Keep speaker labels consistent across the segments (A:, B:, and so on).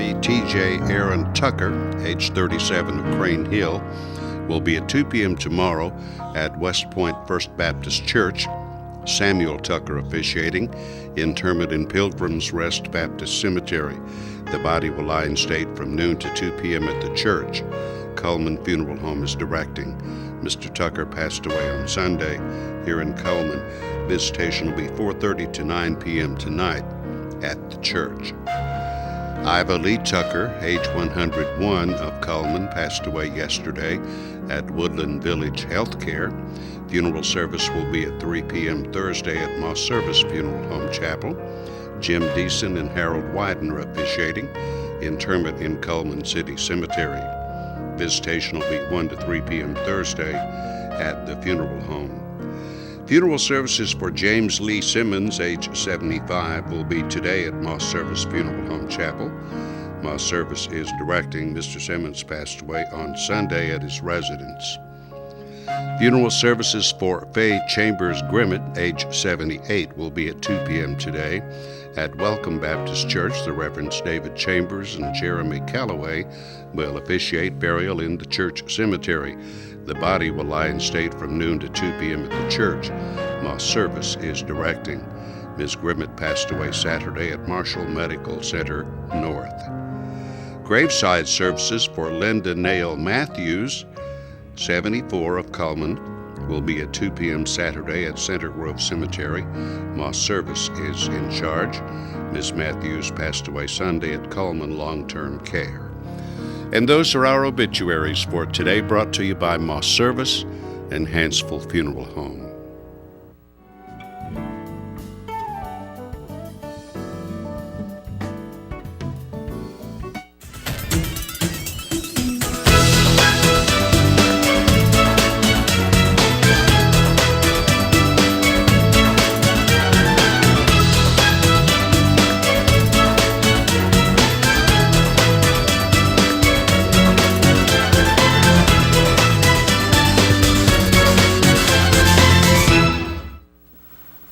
A: Bobby T.J. Aaron Tucker, age 37 of Crane Hill, will be at 2 p.m. tomorrow at West Point First Baptist Church. Samuel Tucker officiating. Interment in Pilgrim's Rest Baptist Cemetery. The body will lie in state from noon to 2 p.m. at the church. Coleman Funeral Home is directing. Mr. Tucker passed away on Sunday here in Coleman. Visitation will be 4:30 to 9 p.m. tonight at the church. Iva Lee Tucker, age 101 of Coleman, passed away yesterday at Woodland Village Healthcare. Funeral service will be at 3 p.m. Thursday at Moss Service Funeral Home Chapel. Jim Deason and Harold Wyden are officiating. Interment in Coleman City Cemetery. Visitation will be 1 to 3 p.m. Thursday at the funeral home. Funeral services for James Lee Simmons, age 75, will be today at Moss Service Funeral Home Chapel. Moss Service is directing. Mr. Simmons passed away on Sunday at his residence. Funeral services for Faye Chambers Grimmett, age 78, will be at 2 p.m. today. At Welcome Baptist Church, the Reverends David Chambers and Jeremy Calloway will officiate burial in the church cemetery. The body will lie in state from noon to 2 p.m. at the church. Moss Service is directing. Ms. Grimmett passed away Saturday at Marshall Medical Center North. Graveside services for Linda Nail Matthews, 74 of Coleman, will be at 2 p.m. Saturday at Center Grove Cemetery. Moss Service is in charge. Ms. Matthews passed away Sunday at Coleman Long-Term Care. And those are our obituaries for today, brought to you by Moss Service and Hansville Funeral Home.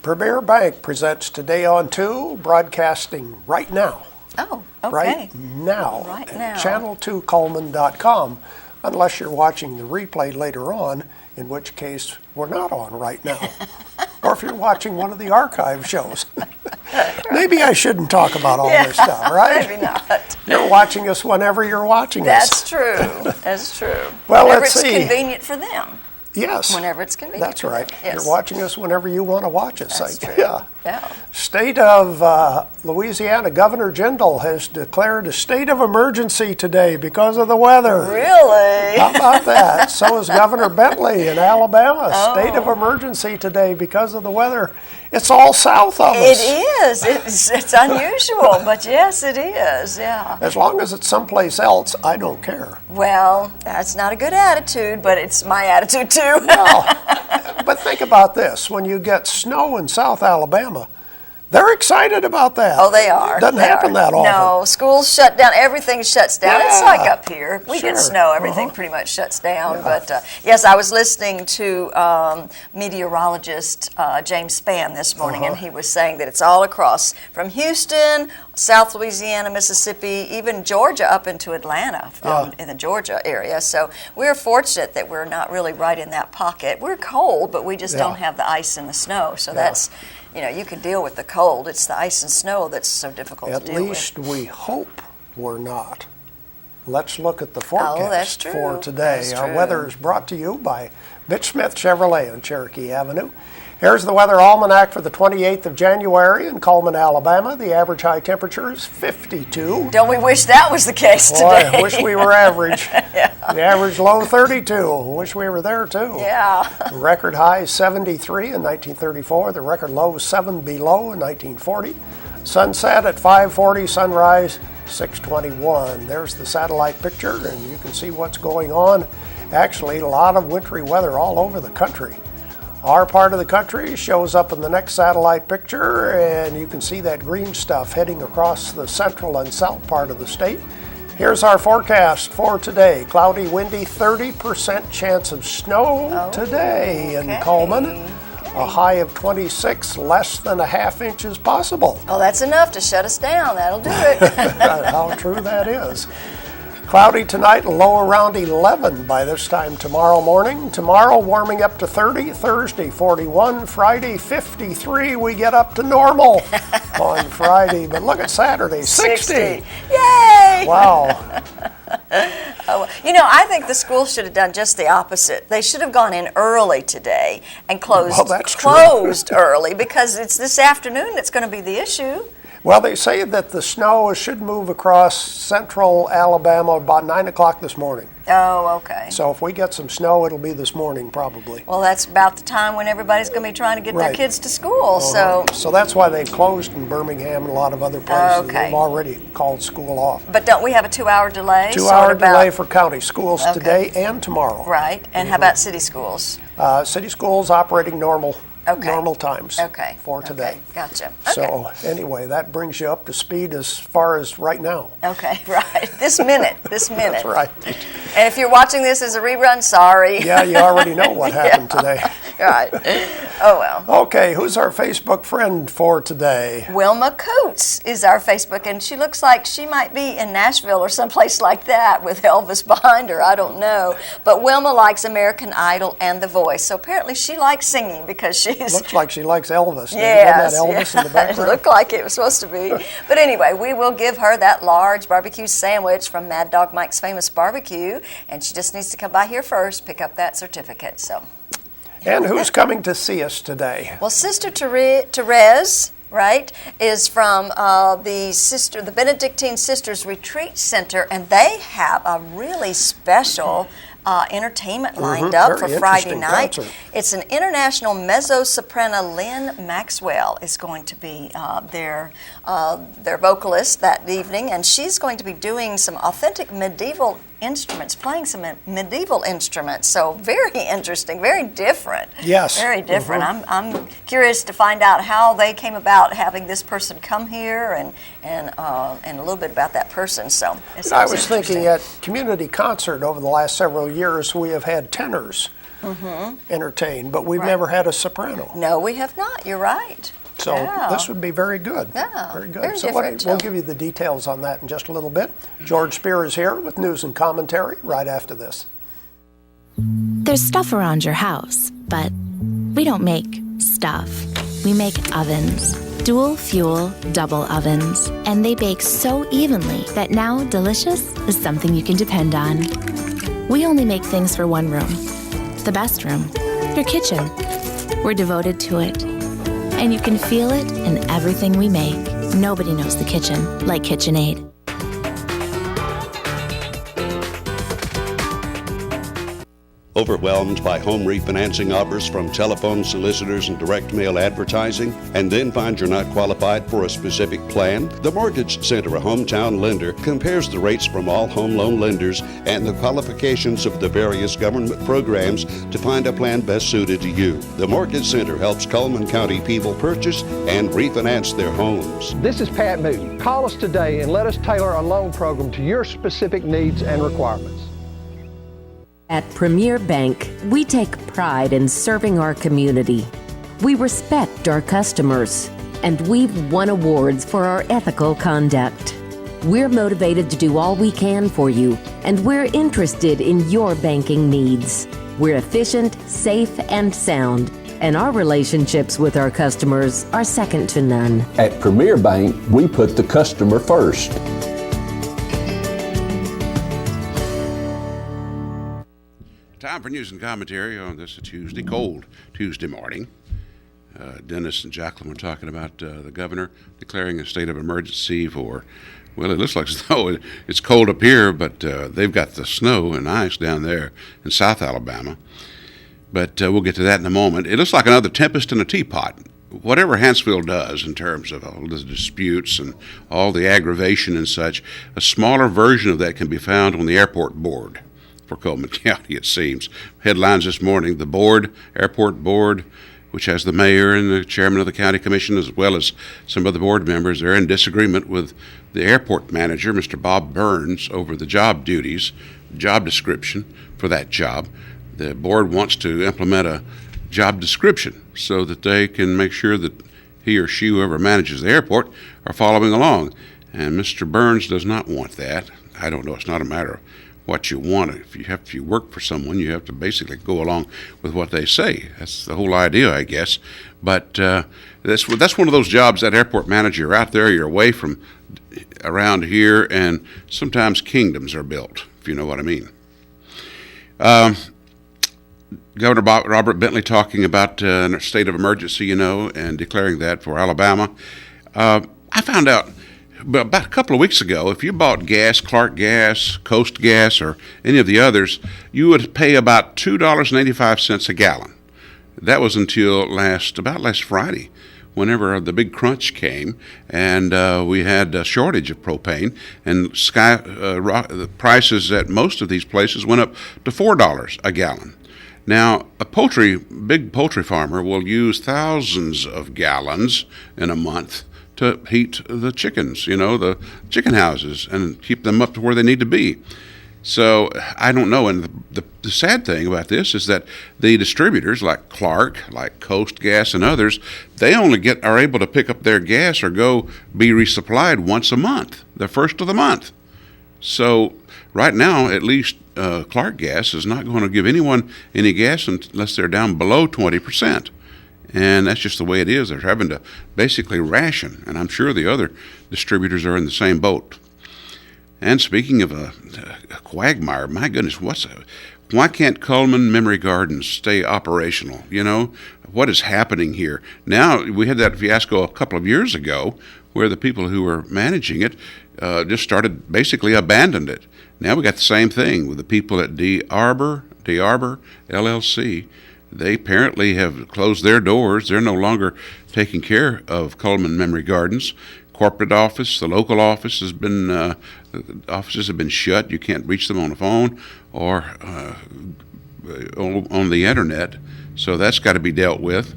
B: Premier Bank presents Today on 2, broadcasting right now.
C: Oh, okay.
B: Right now.
C: Right now.
B: Channel2Coleman.com, unless you're watching the replay later on, in which case we're not on right now. Or if you're watching one of the archive shows. Maybe I shouldn't talk about all this stuff, right?
C: Maybe not.
B: You're watching us whenever you're watching us.
C: That's true. That's true.
B: Well,
C: whenever
B: let's
C: it's
B: see.
C: Convenient for them.
B: Yes.
C: Whenever it's convenient.
B: That's right.
C: Yes.
B: You're watching us whenever you want to watch us.
C: That's true.
B: Yeah.
C: Yeah.
B: State of Louisiana Governor Jindal has declared a state of emergency today because of the weather.
C: Really?
B: How about that? So is Governor Bentley in Alabama. State of emergency today because of the weather. It's all south of us.
C: It is. It's unusual, but yes, it is. Yeah.
B: As long as it's someplace else, I don't care.
C: Well, that's not a good attitude, but it's my attitude too.
B: No. But think about this. When you get snow in South Alabama, they're excited about that.
C: Oh, they are.
B: Doesn't happen that often.
C: No, schools shut down. Everything shuts down.
B: Yeah.
C: It's like up here. If we
B: Sure.
C: get snow, everything pretty much shuts down. But yes, I was listening to meteorologist James Spann this morning, and he was saying that it's all across from Houston, South Louisiana, Mississippi, even Georgia up into Atlanta in the Georgia area. So we're fortunate that we're not really right in that pocket. We're cold, but we just don't have the ice and the snow. So that's, you can deal with the cold. It's the ice and snow that's so difficult to deal with.
B: At least we hope we're not. Let's look at the forecast for today.
C: That's
B: Our
C: true.
B: weather is brought to you by Bitch Smith Chevrolet on Cherokee Avenue. Here's the weather almanac for the 28th of January in Coleman, Alabama. The average high temperature is 52.
C: Don't we wish that was the case
B: Boy,
C: today?
B: I wish we were average. The average low 32. Wish we were there too.
C: Yeah.
B: The record high is 73 in 1934. The record low is 7 below in 1940. Sunset at 5:40, sunrise 6:21. There's the satellite picture, and you can see what's going on. Actually, a lot of wintry weather all over the country. Our part of the country shows up in the next satellite picture, and you can see that green stuff heading across the central and south part of the state. Here's our forecast for today. Cloudy, windy, 30% chance of snow today in Coleman. A high of 26, less than a half inch is possible.
C: Oh, that's enough to shut us down. That'll do it.
B: How true that is. Cloudy tonight, low around 11 by this time tomorrow morning. Tomorrow warming up to 30, Thursday 41, Friday 53. We get up to normal on Friday. But look at Saturday, 60.
C: Yay!
B: Wow.
C: Oh, you know, I think the school should have done just the opposite. They should have gone in early today and closed early, because it's this afternoon that's going to be the issue.
B: Well, they say that the snow should move across central Alabama about 9 o'clock this morning.
C: Oh, okay.
B: So if we get some snow, it'll be this morning probably.
C: Well, that's about the time when everybody's going to be trying to get their kids to school.
B: So that's why they've closed in Birmingham and a lot of other places.
C: Okay.
B: They've already called school off.
C: But don't we have a 2-hour delay?
B: 2-hour delay for county schools today and tomorrow.
C: Right. And how about city schools?
B: City schools operating normal times for today.
C: Okay. Gotcha. Okay.
B: So anyway, that brings you up to speed as far as right now.
C: Okay, right. This minute.
B: That's right.
C: And if you're watching this as a rerun, sorry.
B: Yeah, you already know what happened today.
C: Right. Oh, well.
B: Okay, who's our Facebook friend for today?
C: Wilma Coots is our Facebook, and she looks like she might be in Nashville or someplace like that with Elvis behind her. I don't know. But Wilma likes American Idol and The Voice, so apparently she likes singing because she's...
B: Looks like she likes Elvis.
C: Yes.
B: Isn't that Elvis in the background?
C: It looked like it was supposed to be. But anyway, we will give her that large barbecue sandwich from Mad Dog Mike's Famous Barbecue, and she just needs to come by here first, pick up that certificate. So.
B: And who's coming to see us today?
C: Well, Sister Therese, right, is from the Benedictine Sisters Retreat Center, and they have a really special entertainment lined up for Friday night.
B: Concert.
C: It's an international mezzo-soprano. Linn Maxwell is going to be their vocalist that evening, and she's going to be doing some authentic medieval instruments, playing some medieval instruments. So very interesting, very different.
B: Yes.
C: Very different. I'm curious to find out how they came about having this person come here and a little bit about that person. So
B: I was thinking at community concert over the last several years, we have had tenors entertained, but we've never had a soprano.
C: No, we have not. You're right.
B: So this would be very good.
C: Yeah,
B: very good.
C: Very
B: so
C: different,
B: we'll give you the details on that in just a little bit. George Spear is here with news and commentary right after this.
D: There's stuff around your house, but we don't make stuff. We make ovens. Dual fuel, double ovens. And they bake so evenly that now delicious is something you can depend on. We only make things for one room. The best room. Your kitchen. We're devoted to it. And you can feel it in everything we make. Nobody knows the kitchen like KitchenAid.
A: Overwhelmed by home refinancing offers from telephone solicitors and direct mail advertising, and then find you're not qualified for a specific plan? The Mortgage Center, a hometown lender, compares the rates from all home loan lenders and the qualifications of the various government programs to find a plan best suited to you. The Mortgage Center helps Cullman County people purchase and refinance their homes.
E: This is Pat Moody. Call us today and let us tailor a loan program to your specific needs and requirements.
F: At Premier Bank, we take pride in serving our community. We respect our customers, and we've won awards for our ethical conduct. We're motivated to do all we can for you, and we're interested in your banking needs. We're efficient, safe, and sound, and our relationships with our customers are second to none.
G: At Premier Bank, we put the customer first.
A: Time for news and commentary on this Tuesday, cold Tuesday morning. Dennis and Jacqueline were talking about the governor declaring a state of emergency for, well, it looks like as though it's cold up here, but they've got the snow and ice down there in South Alabama. But we'll get to that in a moment. It looks like another tempest in a teapot. Whatever Hanceville does in terms of all the disputes and all the aggravation and such, a smaller version of that can be found on the airport board for Coleman County, it seems. Headlines this morning, the airport board, which has the mayor and the chairman of the county commission, as well as some of the board members, they're in disagreement with the airport manager, Mr. Bob Burns, over the job duties, job description for that job. The board wants to implement job description so that they can make sure that he or she, whoever manages the airport, are following along. And Mr. Burns does not want that. I don't know. It's not a matter of what you want. If you work for someone, you have to basically go along with what they say. That's the whole idea, I guess. But that's one of those jobs, that airport manager. You're out there, you're away from around here, and sometimes kingdoms are built, if you know what I mean. Governor Robert Bentley talking about a state of emergency, and declaring that for Alabama. I found out about a couple of weeks ago, if you bought gas, Clark Gas, Coast Gas, or any of the others, you would pay about $2.85 a gallon. That was until last Friday, whenever the big crunch came, and we had a shortage of propane, and the prices at most of these places went up to $4 a gallon. Now, a big poultry farmer will use thousands of gallons in a month to heat the chickens, the chicken houses, and keep them up to where they need to be. So I don't know. And the sad thing about this is that the distributors like Clark, like Coast Gas and others, they only are able to pick up their gas or go be resupplied once a month, the first of the month. So right now, at least Clark Gas is not going to give anyone any gas unless they're down below 20%. And that's just the way it is. They're having to basically ration, and I'm sure the other distributors are in the same boat. And speaking of a quagmire, my goodness, why can't Coleman Memory Gardens stay operational? What is happening here? Now, we had that fiasco a couple of years ago where the people who were managing it just basically abandoned it. Now we got the same thing with the people at D. Arbor LLC. They apparently have closed their doors. They're no longer taking care of Coleman Memory Gardens. Corporate office, the local office offices have been shut. You can't reach them on the phone or on the internet. So that's got to be dealt with.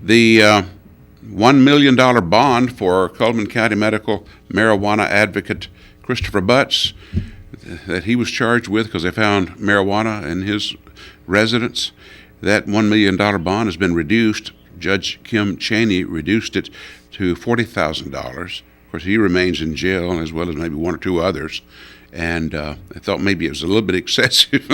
A: The $1 million bond for Coleman County medical marijuana advocate Christopher Butts that he was charged with because they found marijuana in his residence. That $1 million bond has been reduced. Judge Kim Chaney reduced it to $40,000. Of course, he remains in jail, as well as maybe one or two others. And I thought maybe it was a little bit excessive.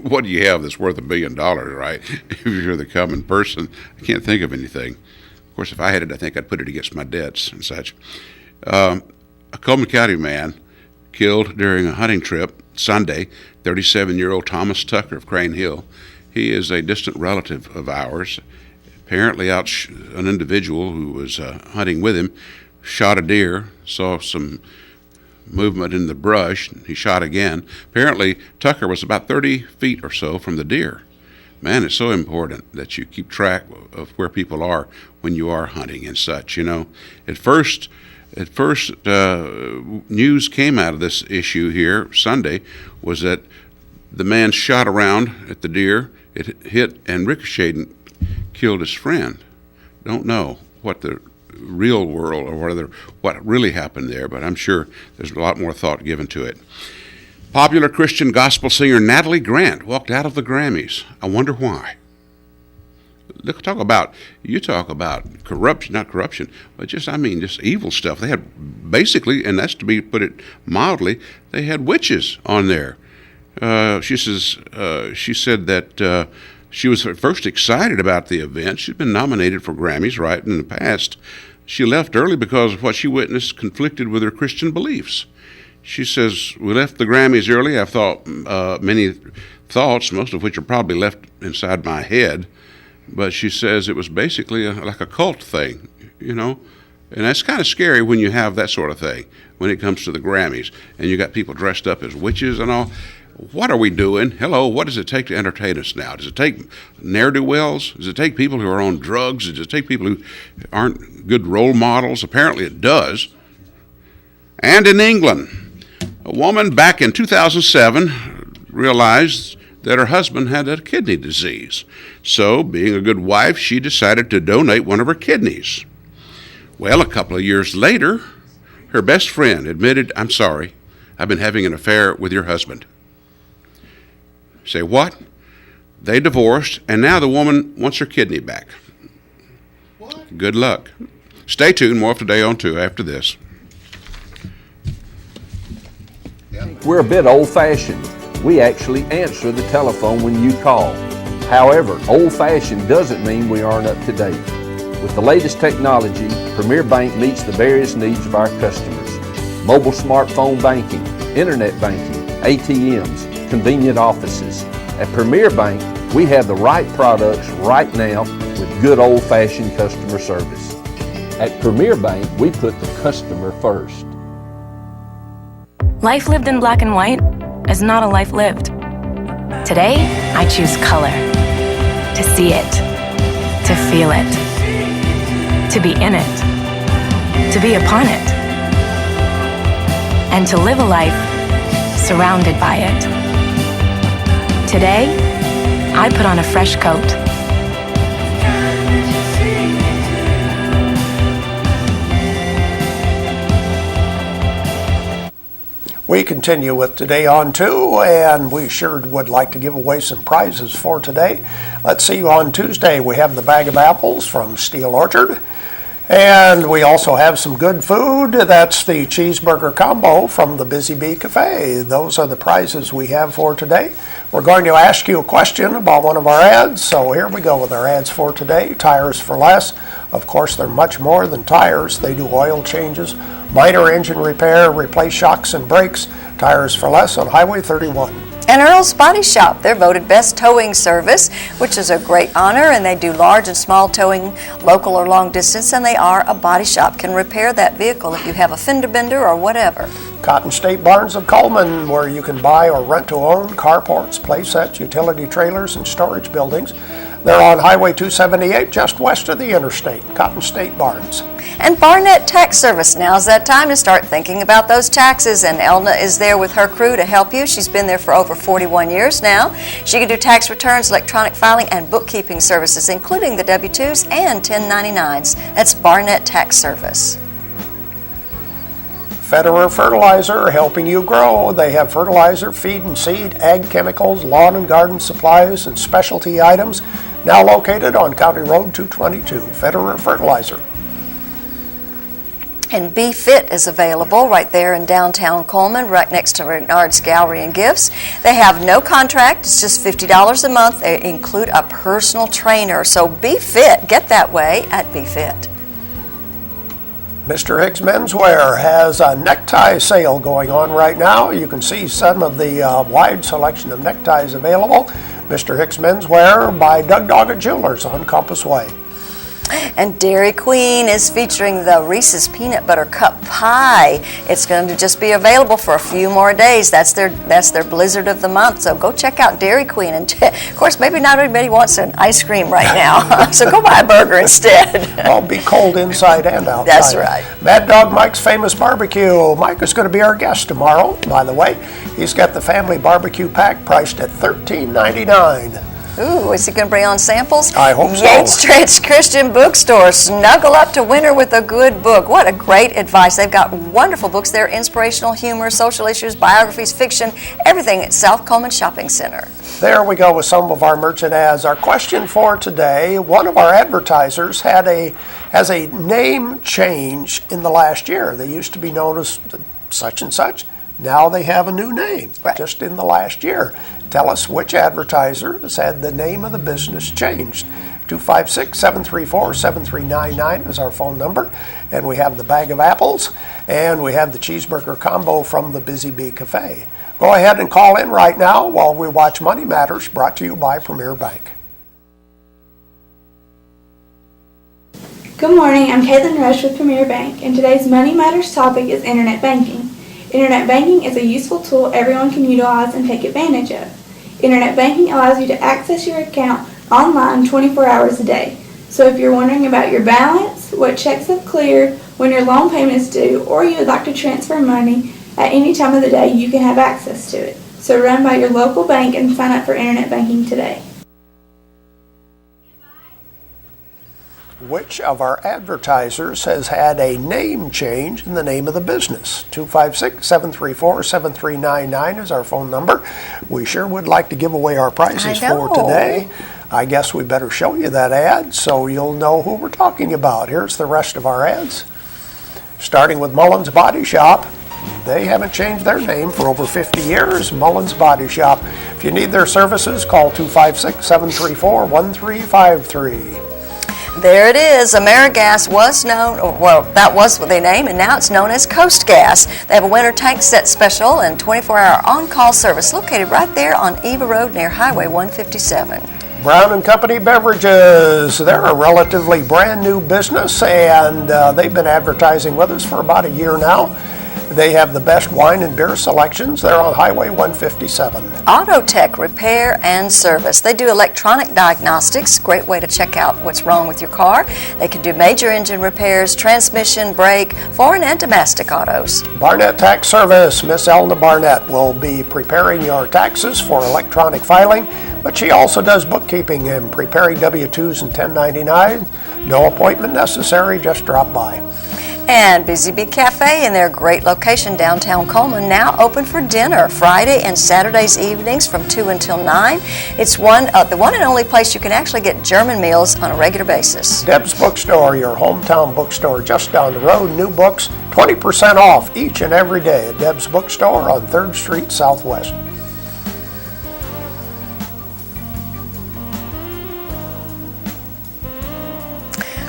A: What do you have that's worth $1 billion, right? If you're the common person, I can't think of anything. Of course, if I had it, I think I'd put it against my debts and such. A Coleman County man killed during a hunting trip Sunday, 37-year-old Thomas Tucker of Crane Hill. He is a distant relative of ours. Apparently an individual who was hunting with him shot a deer, saw some movement in the brush, and he shot again. Apparently, Tucker was about 30 feet or so from the deer. Man, it's so important that you keep track of where people are when you are hunting and such, At first, news came out of this issue here Sunday was that the man shot around at the deer. It hit and ricocheted and killed his friend. Don't know what the real world or what really happened there, but I'm sure there's a lot more thought given to it. Popular Christian gospel singer Natalie Grant walked out of the Grammys. I wonder why. Talk about corruption, not corruption, but just evil stuff. They had basically, and that's to put it mildly, they had witches on there. She said that she was at first excited about the event. She'd been nominated for Grammys right in the past. She left early because of what she witnessed conflicted with her Christian beliefs. She says, we left the Grammys early. I've thought many thoughts, most of which are probably left inside my head. But she says it was basically like a cult thing, And that's kind of scary when you have that sort of thing, when it comes to the Grammys. And you got people dressed up as witches and all. What are we doing? Hello, what does it take to entertain us now? Does it take ne'er-do-wells? Does it take people who are on drugs? Does it take people who aren't good role models? Apparently it does. And in England, a woman back in 2007 realized that her husband had a kidney disease. So, being a good wife, she decided to donate one of her kidneys. Well, a couple of years later, her best friend admitted, I'm sorry, I've been having an affair with your husband. Say, what? They divorced, and now the woman wants her kidney back. What? Good luck. Stay tuned. More Today on 2 after this.
G: We're a bit old-fashioned. We actually answer the telephone when you call. However, old-fashioned doesn't mean we aren't up to date. With the latest technology, Premier Bank meets the various needs of our customers. Mobile smartphone banking, internet banking, ATMs, convenient offices. At Premier Bank, we have the right products right now with good old-fashioned customer service. At Premier Bank, we put the customer first.
D: Life lived in black and white is not a life lived. Today, I choose color. To see it. To feel it. To be in it. To be upon it. And to live a life surrounded by it. Today, I put on a fresh coat.
B: We continue with Today on 2, and we sure would like to give away some prizes for today. Let's see, on Tuesday we have the bag of apples from Steel Orchard, and we also have some good food. That's the cheeseburger combo from the Busy Bee Cafe. Those are the prizes we have for today. We're going to ask you a question about one of our ads, so here we go with our ads for today. Tires for Less. Of course, they're much more than tires. They do oil changes, minor engine repair, replace shocks and brakes. Tires for Less on Highway 31.
C: And Earl's Body Shop, they're voted best towing service, which is a great honor, and they do large and small towing, local or long distance, and they are a body shop. Can repair that vehicle if you have a fender bender or whatever.
B: Cotton State Barns of Coleman, where you can buy or rent to own carports, play sets, utility trailers, and storage buildings. They're on Highway 278, just west of the interstate. Cotton State Barns.
C: And Barnett Tax Service, now's that time to start thinking about those taxes, and Elna is there with her crew to help you. She's been there for over 41 years now. She can do tax returns, electronic filing, and bookkeeping services, including the W-2s and 1099s. That's Barnett Tax Service.
B: Federer Fertilizer, helping you grow. They have fertilizer, feed and seed, ag chemicals, lawn and garden supplies, and specialty items. Now located on County Road 222. Federer Fertilizer.
C: And Be Fit is available right there in downtown Coleman, right next to Renard's Gallery and Gifts. They have no contract. It's just $50 a month. They include a personal trainer. So Be Fit. Get that way at Be Fit.
B: Mr. Hicks Menswear has a necktie sale going on right now. You can see some of the wide selection of neckties available. Mr. Hicks Menswear by Doug Doggett Jewelers on Compass Way.
C: And Dairy Queen is featuring the Reese's Peanut Butter Cup Pie. It's going to just be available for a few more days. That's their blizzard of the month. So go check out Dairy Queen. And of course, maybe not everybody wants an ice cream right now. So go buy a burger instead.
B: I'll be cold inside and outside.
C: That's right.
B: Mad Dog Mike's Famous Barbecue. Mike is going to be our guest tomorrow, by the way. He's got the family barbecue pack priced at $13.99.
C: Ooh, is he going to bring on samples?
B: I hope so.
C: Yates Stretch Christian Bookstore. Snuggle up to winter with a good book. What a great advice. They've got wonderful books there, inspirational, humor, social issues, biographies, fiction, everything at South Coleman Shopping Center.
B: There we go with some of our merchant ads. Our question for today, one of our advertisers has a name change in the last year. They used to be known as such and such. Now they have a new name, just in the last year. Tell us which advertiser has had the name of the business changed. 256-734-7399 is our phone number. And we have the bag of apples, and we have the cheeseburger combo from the Busy Bee Cafe. Go ahead and call in right now while we watch Money Matters, brought to you by Premier Bank.
H: Good morning, I'm Caitlin Rush with Premier Bank, and today's Money Matters topic is Internet Banking. Internet banking is a useful tool everyone can utilize and take advantage of. Internet banking allows you to access your account online 24 hours a day. So if you're wondering about your balance, what checks have cleared, when your loan payment is due, or you would like to transfer money at any time of the day, you can have access to it. So run by your local bank and sign up for Internet banking today.
B: which of our advertisers has had a name change in the name of the business? 256-734-7399 is our phone number. We sure would like to give away our prizes for today. I guess we better show you that ad so you'll know who we're talking about. Here's the rest of our ads. Starting with Mullins Body Shop. They haven't changed their name for over 50 years, Mullins Body Shop. If you need their services, call 256-734-1353.
C: There it is. AmeriGas was known, well, that was their name, and now it's known as Coast Gas. They have a winter tank set special and 24-hour on-call service located right there on Eva Road near Highway 157.
B: Brown & Company Beverages, they're a relatively brand new business, and they've been advertising with us for about a year now. They have the best wine and beer selections. They're on Highway 157.
C: Auto Tech Repair and Service. They do electronic diagnostics. Great way to check out what's wrong with your car. They can do major engine repairs, transmission, brake, foreign and domestic autos.
B: Barnett Tax Service. Miss Elna Barnett will be preparing your taxes for electronic filing, but she also does bookkeeping and preparing W-2s and 1099. No appointment necessary, just drop by.
C: And Busy Bee Cafe in their great location downtown Coleman, now open for dinner Friday and Saturdays evenings from 2 until 9. It's the one and only place you can actually get German meals on a regular basis.
B: Deb's Bookstore, your hometown bookstore just down the road. New books, 20% off each and every day at Deb's Bookstore on 3rd Street Southwest.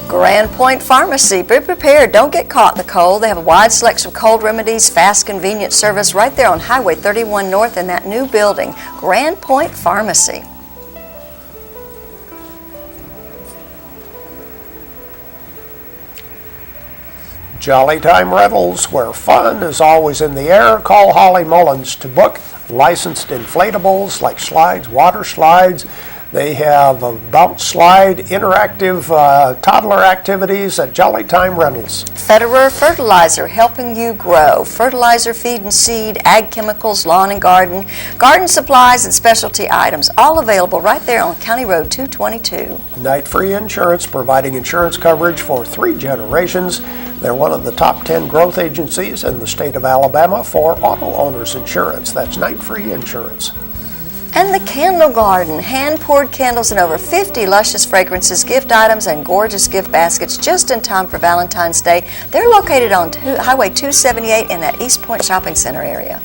C: Grand Point Pharmacy. Be prepared. Don't get caught in the cold. They have a wide selection of cold remedies, fast, convenient service right there on Highway 31 North in that new building. Grand Point Pharmacy.
B: Jolly Time Rentals, where fun is always in the air. Call Holly Mullins to book licensed inflatables like slides, water slides. They have a bounce slide, interactive toddler activities at Jolly Time Rentals.
C: Federer Fertilizer, helping you grow. Fertilizer, feed and seed, ag chemicals, lawn and garden, garden supplies and specialty items, all available right there on County Road 222.
B: Night Free Insurance, providing insurance coverage for 3 generations. They're one of the top 10 growth agencies in the state of Alabama for auto owners insurance. That's Night Free Insurance.
C: And the Candle Garden, hand-poured candles and over 50 luscious fragrances, gift items, and gorgeous gift baskets just in time for Valentine's Day. They're located on Highway 278 in that East Point Shopping Center area.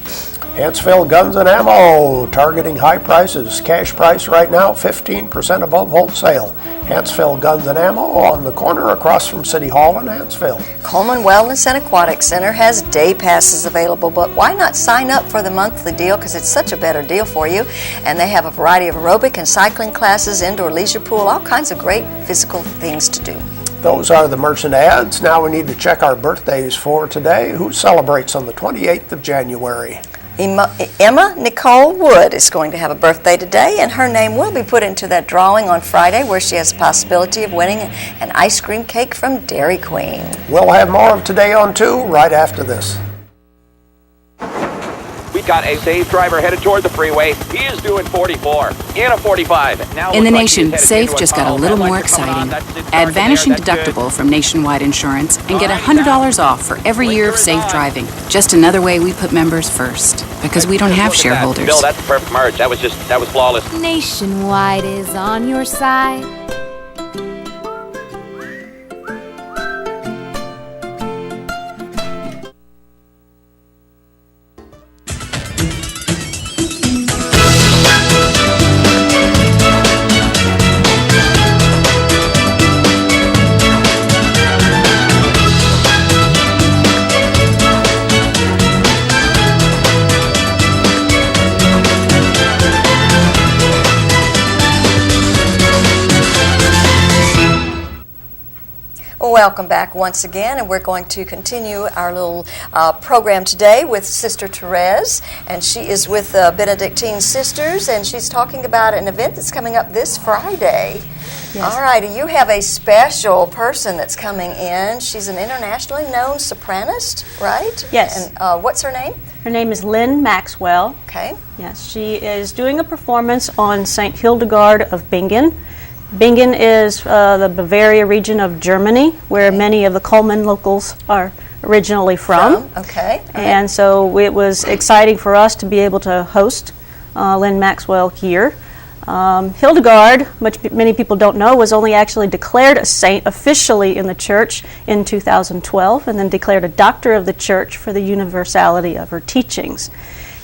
B: Hanceville Guns and Ammo, targeting high prices. Cash price right now, 15% above wholesale. Hanceville Guns and Ammo on the corner across from City Hall in Hanceville.
C: Coleman Wellness and Aquatic Center has day passes available, but why not sign up for the monthly deal, because it's such a better deal for you. And they have a variety of aerobic and cycling classes, indoor leisure pool, all kinds of great physical things to do.
B: Those are the merchant ads. Now we need to check our birthdays for today. Who celebrates on the 28th of January?
C: Emma Nicole Wood is going to have a birthday today, and her name will be put into that drawing on Friday, where she has the possibility of winning an ice cream cake from Dairy Queen.
B: We'll have more of Today on 2 right after this.
I: We've got a safe driver headed toward the freeway. He is doing 44 in a 45. Now
J: in the nation, Safe just got a little more exciting. Add vanishing deductible from Nationwide Insurance and get $100 off for every year of safe driving. Just another way we put members first, because we don't have shareholders.
I: Bill, that's the perfect merge. That was flawless.
K: Nationwide is on your side.
C: Welcome back once again, and we're going to continue our little program today with Sister Therese, and she is with Benedictine Sisters, and she's talking about an event that's coming up this Friday. Yes. All right, you have a special person that's coming in. She's an internationally known sopranist, right?
L: Yes.
C: And what's her name?
L: Her name is Linn Maxwell.
C: Okay.
L: Yes, she is doing a performance on St. Hildegard of Bingen. Bingen is the Bavaria region of Germany, where many of the Coleman locals are originally from.
C: Okay.
L: And so it was exciting for us to be able to host Linn Maxwell here. Hildegard, which many people don't know, was only actually declared a saint officially in the church in 2012, and then declared a doctor of the church for the universality of her teachings.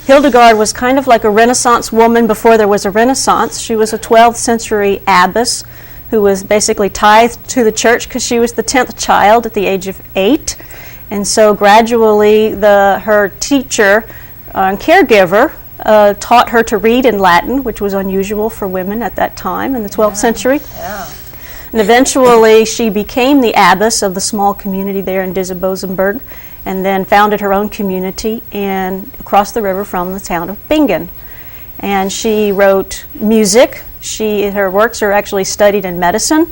L: Hildegard was kind of like a Renaissance woman before there was a Renaissance. She was a 12th century abbess who was basically tithed to the church because she was the 10th child at the age of 8. And so gradually her teacher and caregiver taught her to read in Latin, which was unusual for women at that time in the 12th century.
C: Yeah.
L: And eventually she became the abbess of the small community there in Dizzy-Bosenberg, and then founded her own community across the river from the town of Bingen. And she wrote music. Her works are actually studied in medicine.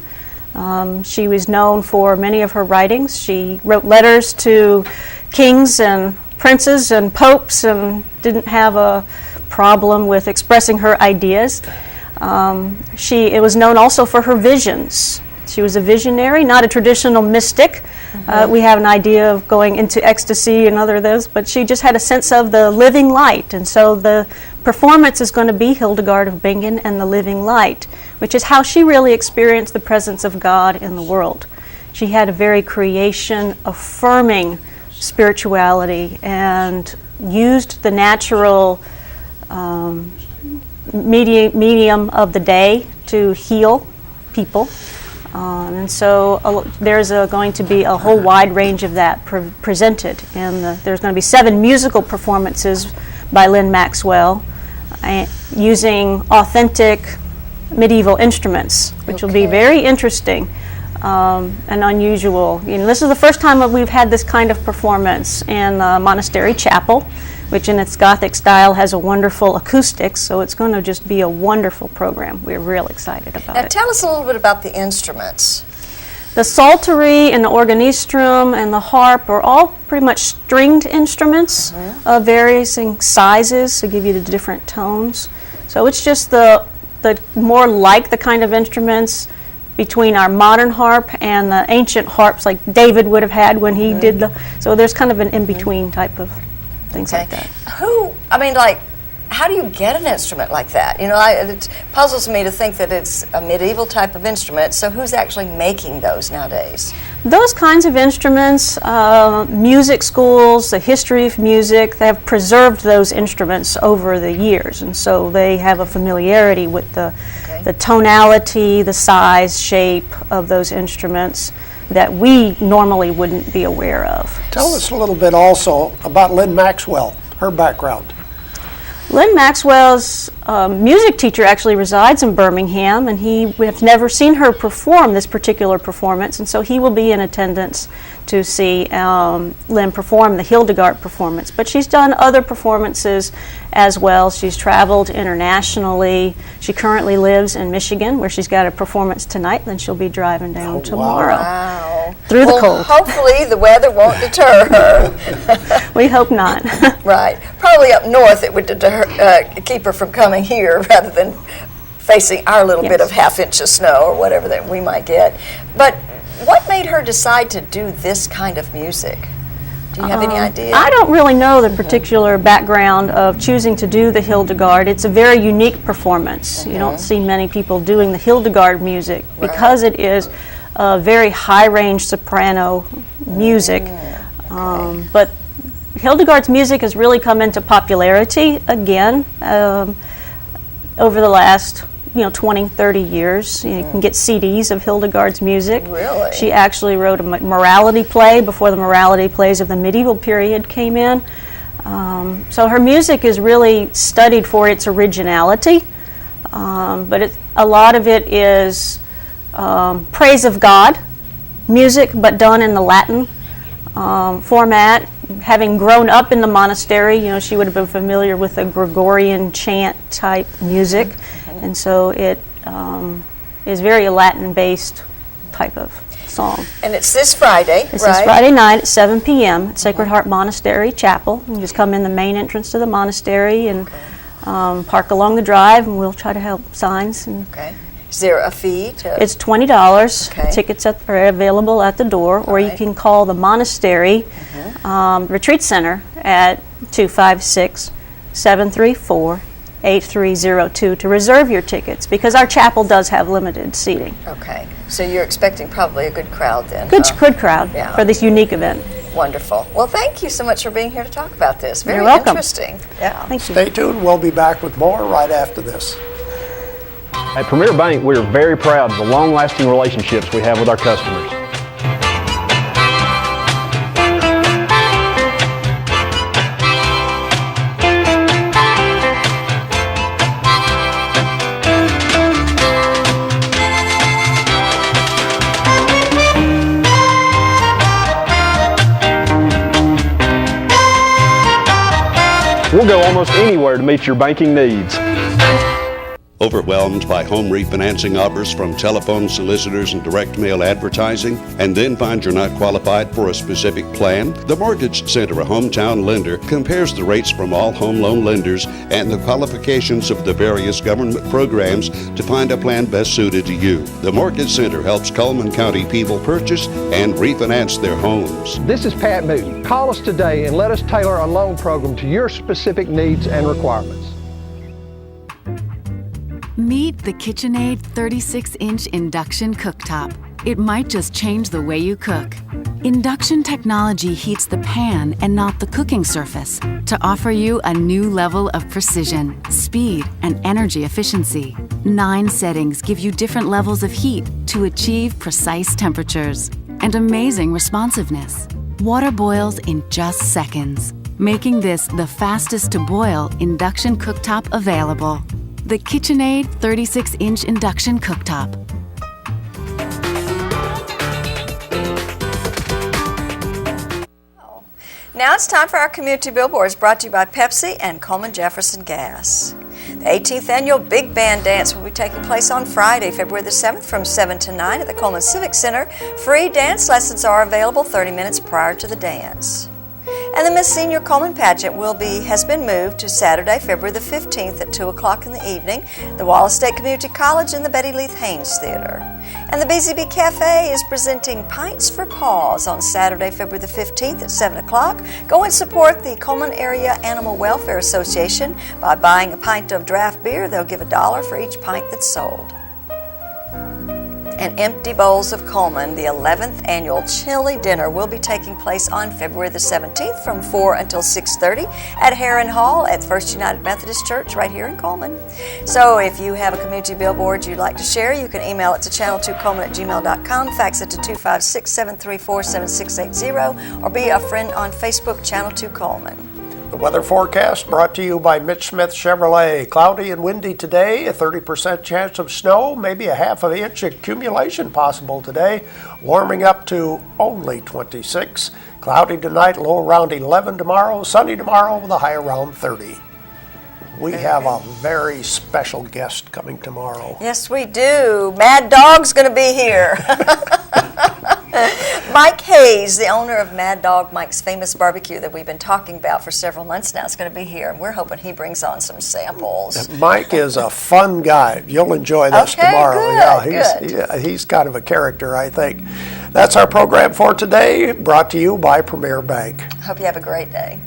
L: She was known for many of her writings. She wrote letters to kings and princes and popes and didn't have a problem with expressing her ideas. It was known also for her visions. She was a visionary, not a traditional mystic. We have an idea of going into ecstasy and other those, but she just had a sense of the living light. And so the performance is going to be Hildegard of Bingen and the living light, which is how she really experienced the presence of God in the world. She had a very creation-affirming spirituality and used the natural medium of the day to heal people. And so there's going to be a whole wide range of that presented. And there's going to be 7 musical performances by Linn Maxwell using authentic medieval instruments, which will be very interesting and unusual. This is the first time that we've had this kind of performance in Monastery Chapel, which in its Gothic style has a wonderful acoustics, so it's going to just be a wonderful program. We're real excited about it.
C: Now tell us a little bit about the instruments.
L: The psaltery and the organistrum and the harp are all pretty much stringed instruments of varying sizes to give you the different tones. So it's just the more like the kind of instruments between our modern harp and the ancient harps like David would have had when he did so there's kind of an in-between type of things like that.
C: How do you get an instrument like that? It puzzles me to think that it's a medieval type of instrument, so who's actually making those nowadays?
L: Those kinds of instruments, music schools, the history of music, they have preserved those instruments over the years, and so they have a familiarity with the tonality, the size, shape of those instruments that we normally wouldn't be aware of.
B: Tell us a little bit also about Linn Maxwell, her background.
L: Linn Maxwell's music teacher actually resides in Birmingham, and we have never seen her perform this particular performance, and so he will be in attendance to see Linn perform the Hildegard performance. But she's done other performances as well. She's traveled internationally. She currently lives in Michigan, where she's got a performance tonight, then she'll be driving down tomorrow.
C: Wow.
L: Through the cold.
C: Hopefully the weather won't deter her.
L: We hope not.
C: Right. Probably up north it would keep her from coming here rather than facing our little bit of half-inch of snow or whatever that we might get. But what made her decide to do this kind of music? Do you have any idea?
L: I don't really know the particular background of choosing to do the Hildegard. It's a very unique performance. You don't see many people doing the Hildegard music because it is a very high-range soprano music. But Hildegard's music has really come into popularity again over the last 20, 30 years. You can get CDs of Hildegard's music.
C: Really?
L: She actually wrote a morality play before the morality plays of the medieval period came in. So her music is really studied for its originality, but a lot of it is praise of God music, but done in the Latin format. Having grown up in the monastery, she would have been familiar with the Gregorian chant type music, and so it is very Latin-based type of song.
C: And it's this Friday,
L: It's this Friday night at 7 p.m. at Sacred Heart Monastery Chapel. You just come in the main entrance to the monastery and park along the drive, and we'll try to help signs and
C: Is there a fee?
L: It's $20.
C: Okay.
L: Tickets are available at the door, or you can call the Monastery Retreat Center at 256-734-8302 to reserve your tickets, because our chapel does have limited seating.
C: Okay. So you're expecting probably a good crowd then?
L: Good crowd for this unique event.
C: Wonderful. Well, thank you so much for being here to talk about this. Very
L: You're welcome.
C: interesting. Yeah.
L: Thank you.
B: Stay tuned. We'll be back with more right after this.
E: At Premier Bank, we are very proud of the long-lasting relationships we have with our customers. We'll go almost anywhere to meet your banking needs.
A: Overwhelmed by home refinancing offers from telephone solicitors and direct mail advertising, and then find you're not qualified for a specific plan? The Mortgage Center, a hometown lender, compares the rates from all home loan lenders and the qualifications of the various government programs to find a plan best suited to you. The Mortgage Center helps Cullman County people purchase and refinance their homes.
E: This is Pat Newton. Call us today and let us tailor a loan program to your specific needs and requirements.
J: Meet the KitchenAid 36-inch induction cooktop. It might just change the way you cook. Induction technology heats the pan and not the cooking surface to offer you a new level of precision, speed, and energy efficiency. 9 settings give you different levels of heat to achieve precise temperatures and amazing responsiveness. Water boils in just seconds, making this the fastest to boil induction cooktop available. The KitchenAid 36-inch induction cooktop.
C: Now it's time for our community billboards, brought to you by Pepsi and Coleman Jefferson Gas. The 18th annual Big Band Dance will be taking place on Friday, February the 7th from 7 to 9 at the Coleman Civic Center. Free dance lessons are available 30 minutes prior to the dance. And the Miss Senior Coleman pageant has been moved to Saturday, February the 15th at 2 o'clock in the evening, the Wallace State Community College and the Betty Leith Haynes Theater. And the BZB Cafe is presenting Pints for Paws on Saturday, February the 15th at 7 o'clock. Go and support the Coleman Area Animal Welfare Association by buying a pint of draft beer. They'll give $1 for each pint that's sold. And Empty Bowls of Coleman, the 11th annual chili dinner, will be taking place on February the 17th from 4 until 6:30 at Heron Hall at First United Methodist Church right here in Coleman. So if you have a community billboard you'd like to share, you can email it to channel2coleman@gmail.com, fax it to 256-734-7680, or be a friend on Facebook, Channel 2 Coleman.
B: The weather forecast brought to you by Mitch Smith Chevrolet. Cloudy and windy today, a 30% chance of snow, maybe a half of an inch accumulation possible today, warming up to only 26. Cloudy tonight, low around 11 tomorrow, sunny tomorrow with a high around 30. We have a very special guest coming tomorrow.
C: Yes, we do. Mad Dog's going to be here. Mike Hayes, the owner of Mad Dog Mike's Famous Barbecue that we've been talking about for several months now, is going to be here, and we're hoping he brings on some samples.
B: Mike is a fun guy. You'll enjoy this tomorrow. He's kind of a character, I think. That's our program for today, brought to you by Premier Bank.
C: Hope you have a great day.